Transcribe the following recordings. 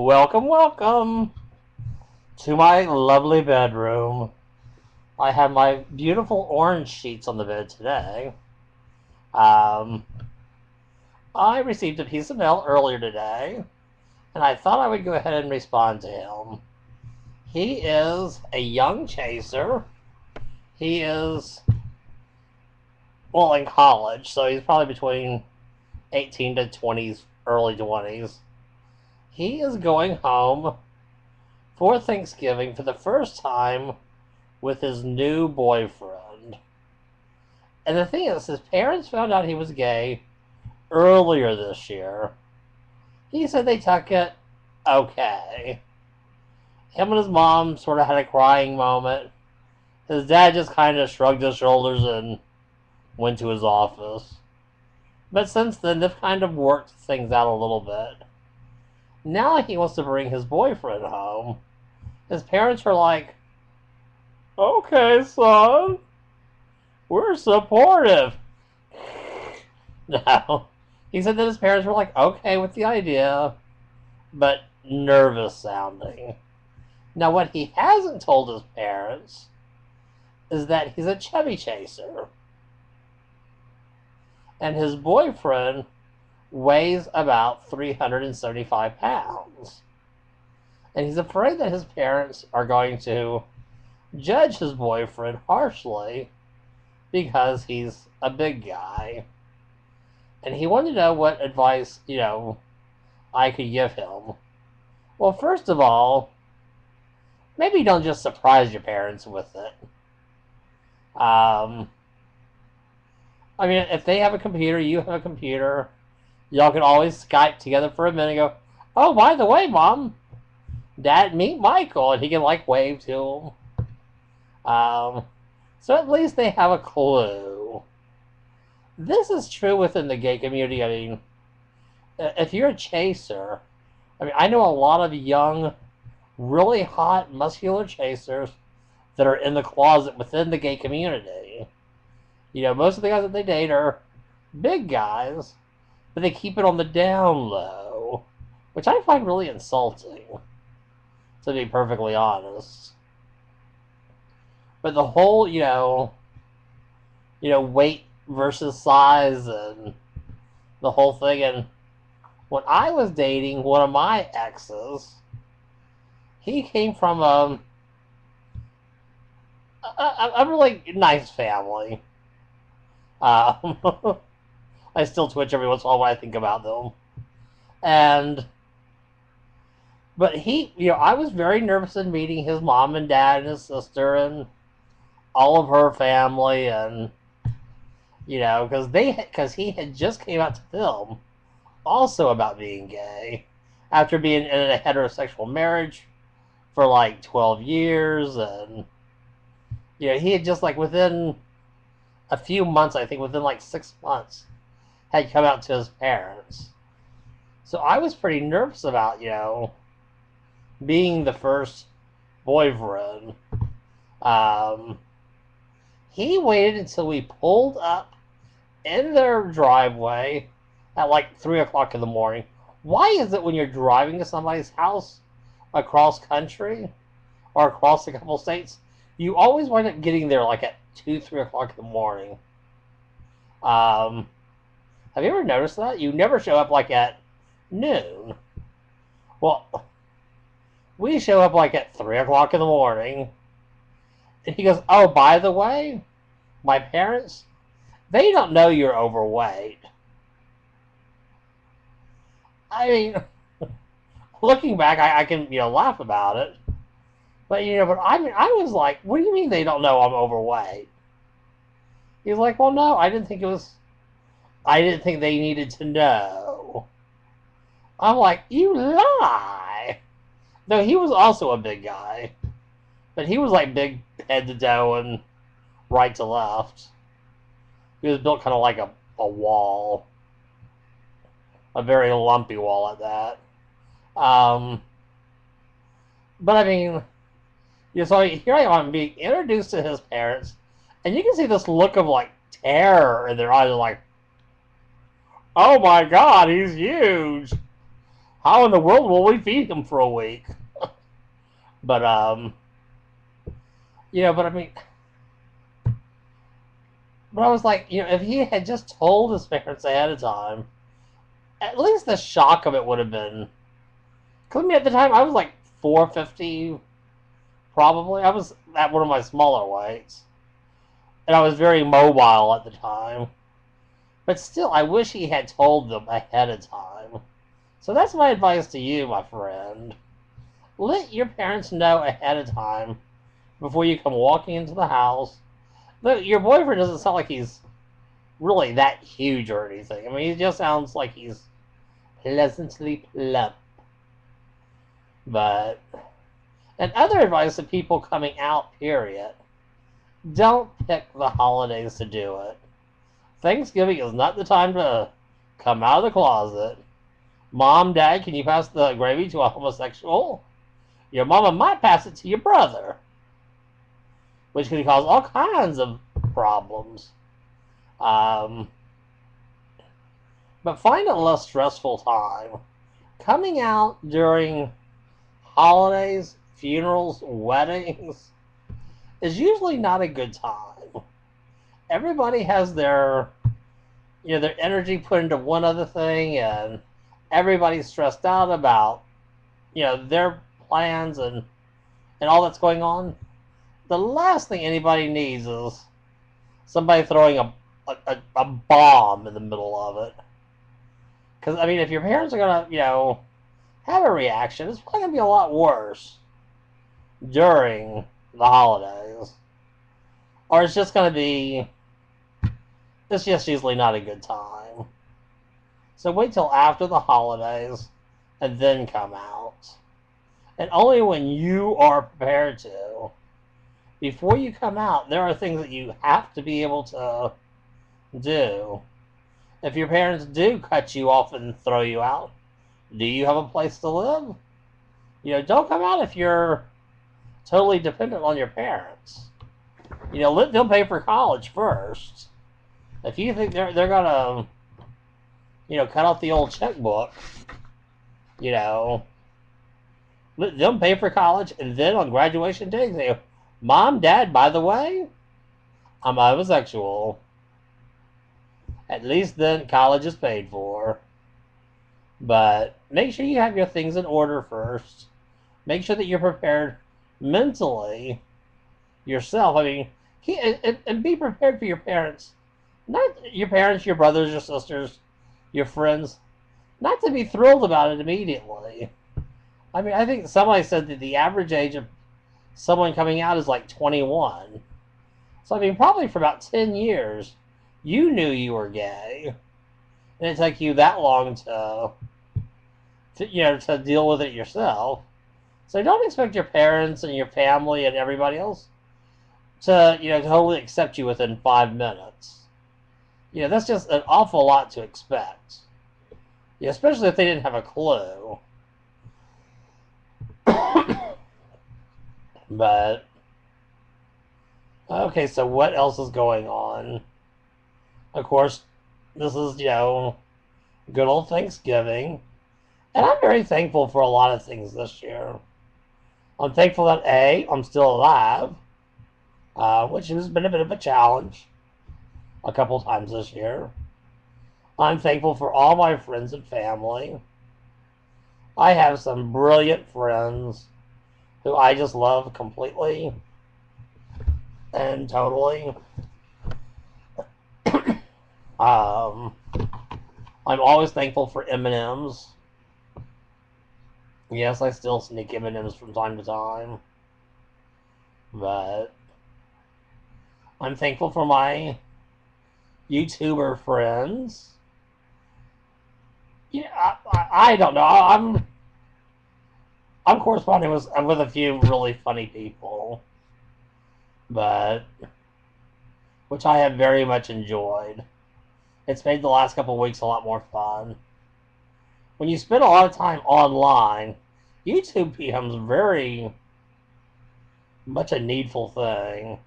Welcome, welcome to my lovely bedroom. I have my beautiful orange sheets on the bed today. I received a piece of mail earlier today, and I thought I would go ahead and respond to him. He is a young chaser. He is, well, in college, so he's probably between 18 to 20s, early 20s. He is going home for Thanksgiving for the first time with his new boyfriend. And the thing is, his parents found out he was gay earlier this year. He said they took it okay. Him and his mom sort of had a crying moment. His dad just kind of shrugged his shoulders and went to his office. But since then, they've kind of worked things out a little bit. Now he wants to bring his boyfriend home. His parents are like, okay, son, we're supportive. No. He said that his parents were like, okay with the idea, but nervous sounding. Now, what he hasn't told his parents is that he's a chubby chaser. And his boyfriend weighs about 375 pounds. And he's afraid that his parents are going to judge his boyfriend harshly because he's a big guy. And he wanted to know what advice, I could give him. Well, first of all, maybe don't just surprise your parents with it. If they have a computer, you have a computer. Y'all can always Skype together for a minute and go, oh, by the way, Mom, Dad, meet Michael. And he can, wave to him. So at least they have a clue. This is true within the gay community. If you're a chaser, I know a lot of young, really hot, muscular chasers that are in the closet within the gay community. Most of the guys that they date are big guys, but they keep it on the down low, which I find really insulting, to be perfectly honest. But the whole, weight versus size and the whole thing. And when I was dating one of my exes, he came from a really nice family. I still twitch every once in a while when I think about them. But I was very nervous in meeting his mom and dad and his sister and all of her family, and because he had just came out to film also about being gay after being in a heterosexual marriage for 12 years, and he had just within a few months, I think within 6 months, had come out to his parents. So I was pretty nervous about, being the first boyfriend. He waited until we pulled up in their driveway at 3 o'clock in the morning. Why is it when you're driving to somebody's house across country or across a couple states, you always wind up getting there at 2, 3 o'clock in the morning? Have you ever noticed that? You never show up at noon. Well, we show up at 3 o'clock in the morning. And he goes, oh, by the way, my parents, they don't know you're overweight. Looking back, I can, laugh about it. But, I was like, what do you mean they don't know I'm overweight? He's like, well, no, I didn't think they needed to know. I'm like, you lie. No, he was also a big guy. But he was big head to toe and right to left. He was built kind of like a wall. A very lumpy wall at that. But so here I am, I'm being introduced to his parents, and you can see this look of terror in their eyes, oh my God, he's huge. how in the world will we feed him for a week? But, but I mean, but I was like, if he had just told his parents ahead of time, at least the shock of it would have been. Because I mean, at the time, I was like 450, probably. I was at one of my smaller weights. And I was very mobile at the time. But still, I wish he had told them ahead of time. So that's my advice to you, my friend. Let your parents know ahead of time before you come walking into the house. Look, your boyfriend doesn't sound like he's really that huge or anything. I mean, he just sounds like he's pleasantly plump. But, and other advice to people coming out, period. Don't pick the holidays to do it. Thanksgiving is not the time to come out of the closet. Mom, Dad, can you pass the gravy to a homosexual? Your mama might pass it to your brother, which can cause all kinds of problems. But find a less stressful time. Coming out during holidays, funerals, weddings is usually not a good time. Everybody has their energy put into one other thing, and everybody's stressed out about, their plans and all that's going on. The last thing anybody needs is somebody throwing a bomb in the middle of it. Because, I mean, if your parents are going to, have a reaction, it's probably going to be a lot worse during the holidays. Or it's just going to be, it's just usually not a good time. So wait till after the holidays and then come out. And only when you are prepared to. Before you come out, there are things that you have to be able to do. If your parents do cut you off and throw you out, do you have a place to live? Don't come out if you're totally dependent on your parents. Let them pay for college first. If you think they're gonna, cut off the old checkbook, let them pay for college, and then on graduation day, say, Mom, Dad, by the way, I'm homosexual. At least then college is paid for. But make sure you have your things in order first. Make sure that you're prepared mentally yourself. I mean, and be prepared for your parents. Not your parents, your brothers, your sisters, your friends. Not to be thrilled about it immediately. I mean, I think somebody said that the average age of someone coming out is like 21. So, I mean, probably for about 10 years, you knew you were gay. And it took you that long to deal with it yourself. So don't expect your parents and your family and everybody else to, totally accept you within 5 minutes. That's just an awful lot to expect. Especially if they didn't have a clue. But, okay, so what else is going on? Of course, this is, good old Thanksgiving. And I'm very thankful for a lot of things this year. I'm thankful that, A, I'm still alive, which has been a bit of a challenge a couple times this year. I'm thankful for all my friends and family. I have some brilliant friends who I just love completely and totally. I'm always thankful for M&Ms. Yes, I still sneak M&Ms from time to time. But I'm thankful for my YouTuber friends. I don't know. I'm corresponding with a few really funny people, but which I have very much enjoyed. It's made the last couple of weeks a lot more fun. When you spend a lot of time online, YouTube becomes very much a needful thing.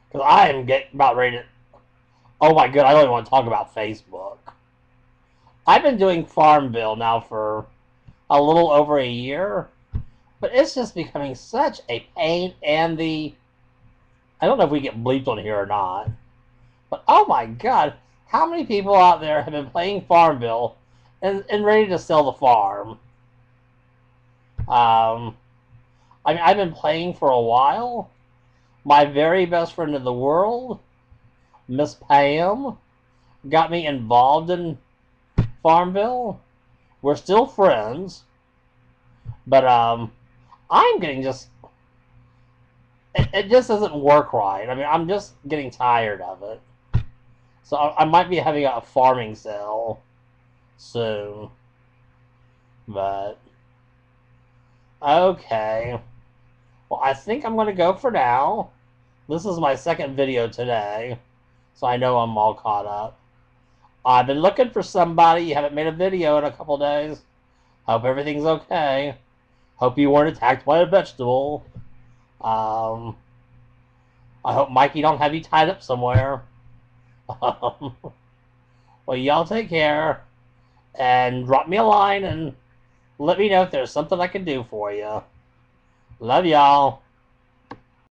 Because I am about ready to... Oh my god, I don't even want to talk about Facebook. I've been doing Farmville now for a little over a year. But it's just becoming such a pain, and I don't know if we get bleeped on here or not, but oh my god, how many people out there have been playing Farmville and ready to sell the farm? I mean, I've been playing for a while. My very best friend in the world, Miss Pam, got me involved in Farmville. We're still friends, but I'm getting just it just doesn't work right. I mean, I'm just getting tired of it. So I might be having a farming sale soon, but okay. Well, I think I'm going to go for now. This is my second video today, so I know I'm all caught up. I've been looking for somebody. You haven't made a video in a couple days. Hope everything's okay. Hope you weren't attacked by a vegetable. I hope Mikey don't have you tied up somewhere. Well, y'all take care, and drop me a line and let me know if there's something I can do for you. Love y'all.